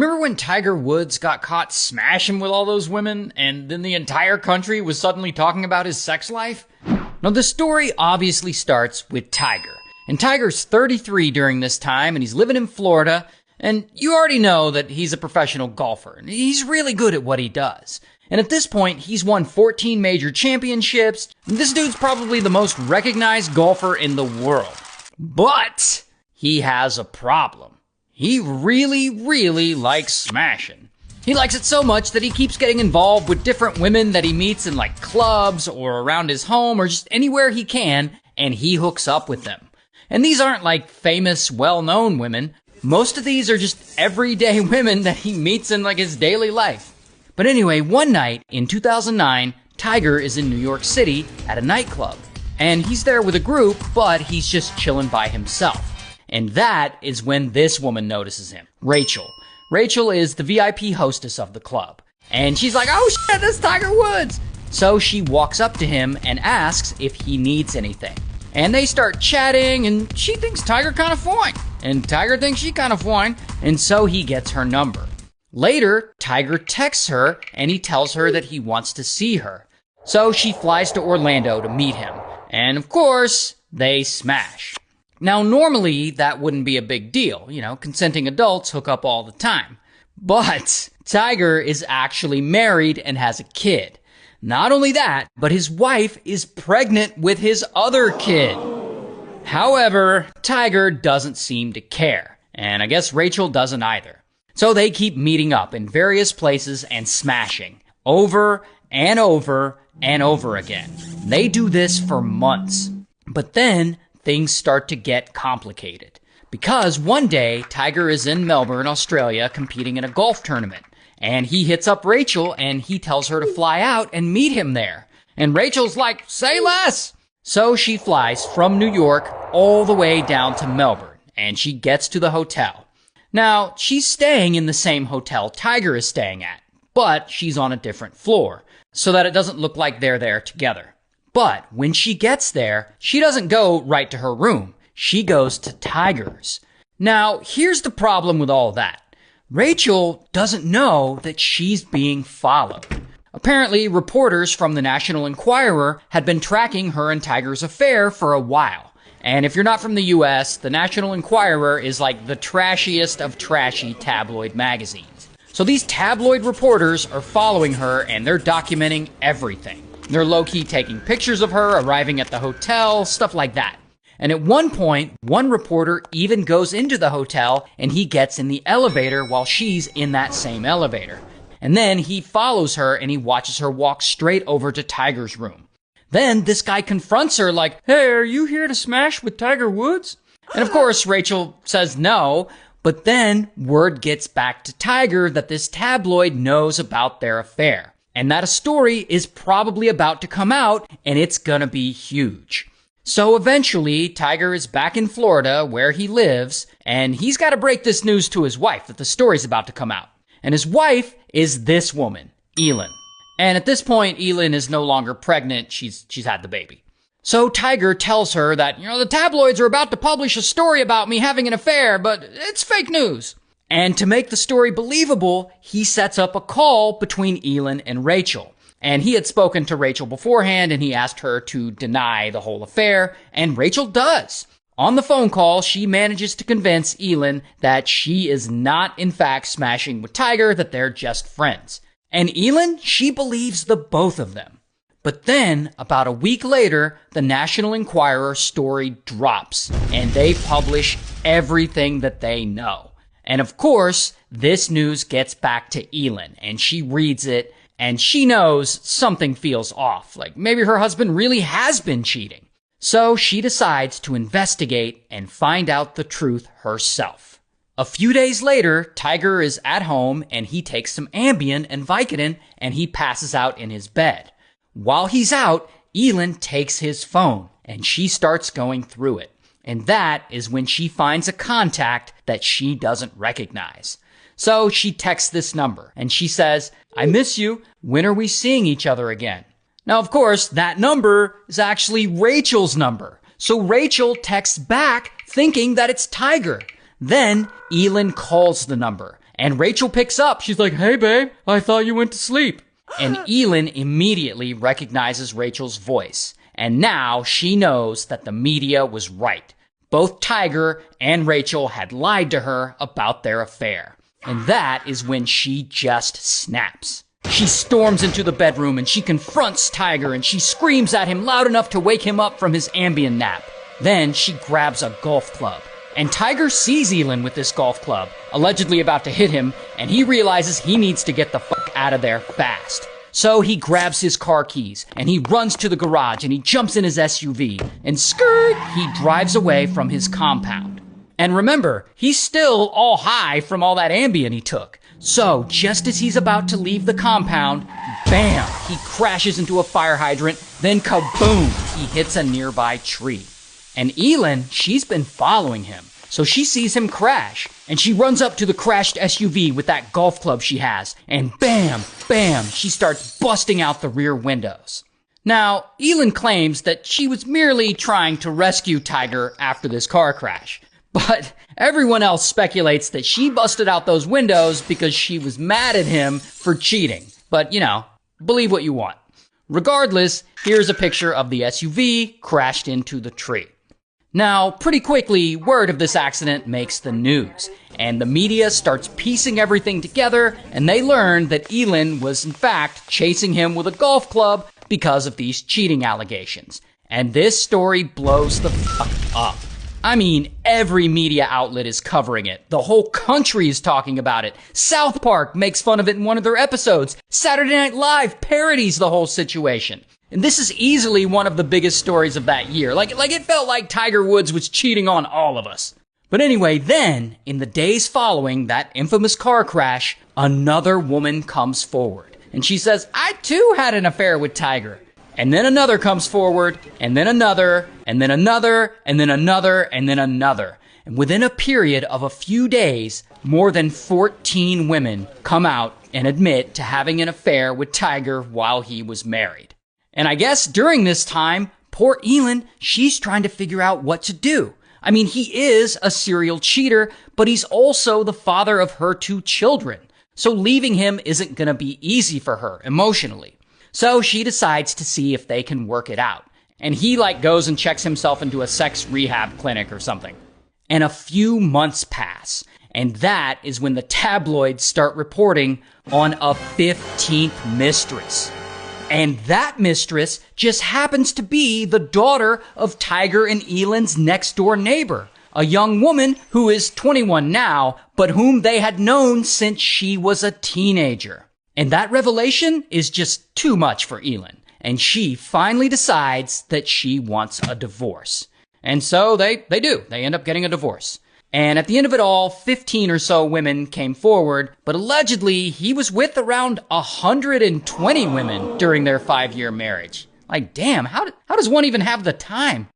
Remember when Tiger Woods got caught smashing with all those women, and then the entire country was suddenly talking about his sex life? Now, the story obviously starts with Tiger. And Tiger's 33 during this time, and he's living in Florida, and you already know that he's a professional golfer, and he's really good at what he does. And at this point, he's won 14 major championships, and this dude's probably the most recognized golfer in the world. But he has a problem. He really likes smashing. He likes it so much that he keeps getting involved with different women that he meets in like clubs or around his home or just anywhere he can, and he hooks up with them. And these aren't like famous, well-known women. Most of these are just everyday women that he meets in like his daily life. But anyway, one night in 2009, Tiger is in New York City at a nightclub. And he's there with a group, but he's just chilling by himself. And that is when this woman notices him, Rachel. Rachel is the VIP hostess of the club. And she's like, oh shit, that's Tiger Woods! So she walks up to him and asks if he needs anything. And they start chatting, and she thinks Tiger kind of fine. And Tiger thinks she kind of fine, and so he gets her number. Later, Tiger texts her, and he tells her that he wants to see her. So she flies to Orlando to meet him. And of course, they smash. Now, normally, that wouldn't be a big deal. You know, consenting adults hook up all the time. But Tiger is actually married and has a kid. Not only that, but his wife is pregnant with his other kid. However, Tiger doesn't seem to care. And I guess Rachel doesn't either. So they keep meeting up in various places and smashing. Over and over and over again. They do this for months. But then things start to get complicated. Because one day, Tiger is in Melbourne, Australia, competing in a golf tournament. And he hits up Rachel, and he tells her to fly out and meet him there. And Rachel's like, say less! So she flies from New York all the way down to Melbourne, and she gets to the hotel. Now, she's staying in the same hotel Tiger is staying at, but she's on a different floor, so that it doesn't look like they're there together. But when she gets there, she doesn't go right to her room. She goes to Tiger's. Now, here's the problem with all that. Rachel doesn't know that she's being followed. Apparently, reporters from the National Enquirer had been tracking her and Tiger's affair for a while. And if you're not from the US, the National Enquirer is like the trashiest of trashy tabloid magazines. So these tabloid reporters are following her and they're documenting everything. They're low-key taking pictures of her, arriving at the hotel, stuff like that. And at one point, one reporter even goes into the hotel and he gets in the elevator while she's in that same elevator. And then he follows her and he watches her walk straight over to Tiger's room. Then this guy confronts her like, hey, are you here to smash with Tiger Woods? And of course, Rachel says no, but then word gets back to Tiger that this tabloid knows about their affair. And that a story is probably about to come out, and it's gonna be huge. So eventually, Tiger is back in Florida, where he lives, and he's gotta break this news to his wife that the story's about to come out. And his wife is this woman, Elin. And at this point, Elin is no longer pregnant, she's had the baby. So Tiger tells her that, the tabloids are about to publish a story about me having an affair, but it's fake news. And to make the story believable, he sets up a call between Elin and Rachel. And he had spoken to Rachel beforehand, and he asked her to deny the whole affair, and Rachel does. On the phone call, she manages to convince Elin that she is not, in fact, smashing with Tiger, that they're just friends. And Elin, she believes the both of them. But then, about a week later, the National Enquirer story drops, and they publish everything that they know. And of course, this news gets back to Elin, and she reads it, and she knows something feels off, like maybe her husband really has been cheating. So she decides to investigate and find out the truth herself. A few days later, Tiger is at home, and he takes some Ambien and Vicodin, and he passes out in his bed. While he's out, Elin takes his phone, and she starts going through it. And that is when she finds a contact that she doesn't recognize. So she texts this number, and she says, I miss you. When are we seeing each other again? Now, of course, that number is actually Rachel's number. So Rachel texts back thinking that it's Tiger. Then Elin calls the number, And Rachel picks up. She's like, "Hey, babe, I thought you went to sleep." And Elin immediately recognizes Rachel's voice. And now she knows that the media was right. Both Tiger and Rachel had lied to her about their affair. And that is when she just snaps. She storms into the bedroom and she confronts Tiger and she screams at him loud enough to wake him up from his Ambien nap. Then she grabs a golf club. And Tiger sees Elin with this golf club, allegedly about to hit him, and he realizes he needs to get the fuck out of there fast. So he grabs his car keys, and he runs to the garage, and he jumps in his SUV, and skirt, he drives away from his compound. And remember, he's still all high from all that Ambien he took. So just as he's about to leave the compound, bam, he crashes into a fire hydrant, then kaboom, he hits a nearby tree. And Elin, she's been following him. So she sees him crash, and she runs up to the crashed SUV with that golf club she has, and bam, bam, she starts busting out the rear windows. Now, Elin claims that she was merely trying to rescue Tiger after this car crash. But everyone else speculates that she busted out those windows because she was mad at him for cheating. But, believe what you want. Regardless, here's a picture of the SUV crashed into the tree. Now, pretty quickly, word of this accident makes the news, and the media starts piecing everything together, and they learn that Elin was in fact chasing him with a golf club because of these cheating allegations. And this story blows the fuck up. I mean, every media outlet is covering it. The whole country is talking about it. South Park makes fun of it in one of their episodes. Saturday Night Live parodies the whole situation. And this is easily one of the biggest stories of that year. Like it felt like Tiger Woods was cheating on all of us. But anyway, then, in the days following that infamous car crash, another woman comes forward. And she says, "I too had an affair with Tiger." And then another comes forward, and then another, and then another, and then another, and then another. And within a period of a few days, more than 14 women come out and admit to having an affair with Tiger while he was married. And I guess during this time, poor Elin, she's trying to figure out what to do. I mean, he is a serial cheater, but he's also the father of her 2 children. So leaving him isn't going to be easy for her emotionally. So she decides to see if they can work it out. And he goes and checks himself into a sex rehab clinic or something. And a few months pass. And that is when the tabloids start reporting on a 15th mistress. And that mistress just happens to be the daughter of Tiger and Elin's next door neighbor, a young woman who is 21 now, but whom they had known since she was a teenager. And that revelation is just too much for Elin. And she finally decides that she wants a divorce. And so they do. They end up getting a divorce. And at the end of it all, 15 or so women came forward, but allegedly he was with around 120 women during their 5-year marriage. Like, damn, how does one even have the time?